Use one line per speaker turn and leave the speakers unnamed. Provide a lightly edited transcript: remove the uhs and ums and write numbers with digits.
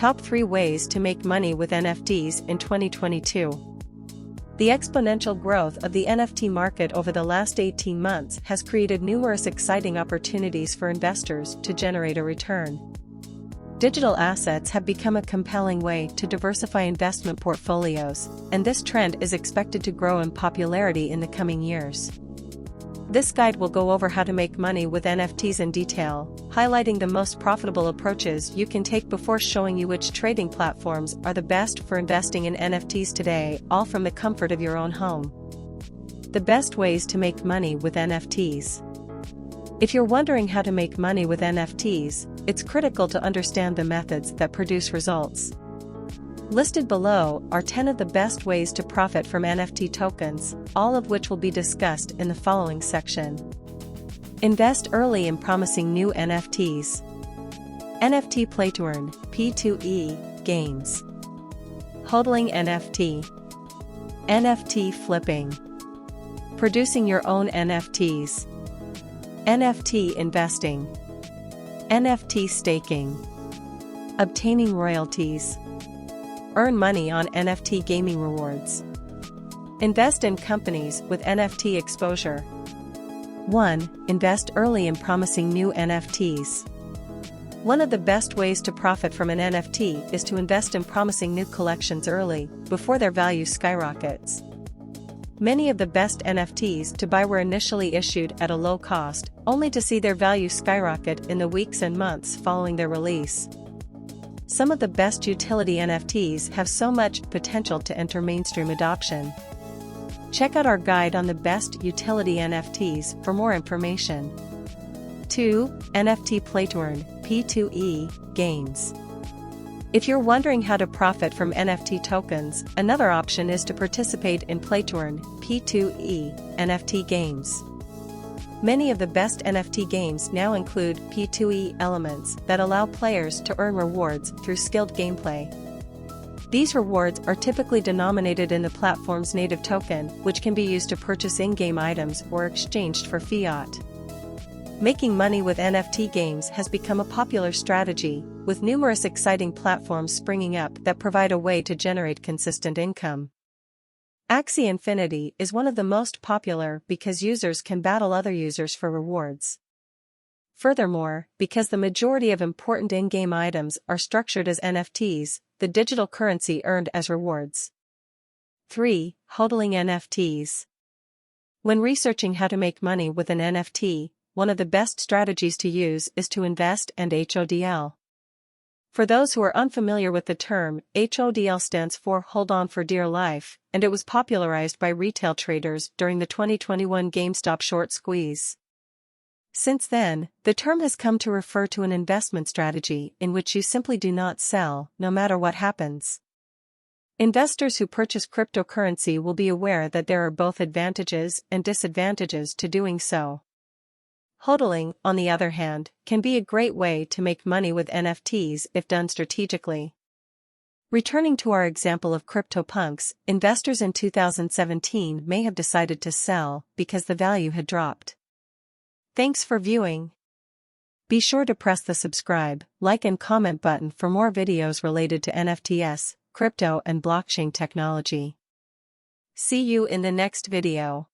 Top 3 Ways to Make Money with NFTs in 2022. The exponential growth of the NFT market over the last 18 months has created numerous exciting opportunities for investors to generate a return. Digital assets have become a compelling way to diversify investment portfolios, and this trend is expected to grow in popularity in the coming years. This guide will go over how to make money with NFTs in detail, highlighting the most profitable approaches you can take before showing you which trading platforms are the best for investing in NFTs today, all from the comfort of your own home. The best ways to make money with NFTs. If you're wondering how to make money with NFTs, it's critical to understand the methods that produce results. Listed below are 10 of the best ways to profit from NFT tokens, all of which will be discussed in the following section. Invest early in promising new NFTs. NFT Play to Earn, P2E, Games. Hodling NFT. NFT Flipping. Producing your own NFTs. NFT Investing. NFT Staking. Obtaining royalties. Earn money on NFT gaming rewards. Invest in companies with NFT exposure. 1. Invest early in promising new NFTs. One of the best ways to profit from an NFT is to invest in promising new collections early, before their value skyrockets. Many of the best NFTs to buy were initially issued at a low cost, only to see their value skyrocket in the weeks and months following their release. Some of the best utility NFTs have so much potential to enter mainstream adoption. Check out our guide on the best utility NFTs for more information. 2. NFT Play to Earn, P2E, Games. If you're wondering how to profit from NFT tokens, another option is to participate in Play to Earn, P2E, NFT games. Many of the best NFT games now include P2E elements that allow players to earn rewards through skilled gameplay. These rewards are typically denominated in the platform's native token, which can be used to purchase in-game items or exchanged for fiat. Making money with NFT games has become a popular strategy, with numerous exciting platforms springing up that provide a way to generate consistent income. Axie Infinity is one of the most popular because users can battle other users for rewards. Furthermore, because the majority of important in-game items are structured as NFTs, the digital currency earned as rewards. 3. Hodling NFTs. When researching how to make money with an NFT, one of the best strategies to use is to invest and HODL. For those who are unfamiliar with the term, HODL stands for Hold On for Dear Life, and it was popularized by retail traders during the 2021 GameStop short squeeze. Since then, the term has come to refer to an investment strategy in which you simply do not sell, no matter what happens. Investors who purchase cryptocurrency will be aware that there are both advantages and disadvantages to doing so. Hodling, on the other hand, can be a great way to make money with NFTs if done strategically. Returning to our example of CryptoPunks, investors in 2017 may have decided to sell because the value had dropped. Thanks for viewing. Be sure to press the subscribe, like and comment button for more videos related to NFTs, crypto and blockchain technology. See you in the next video.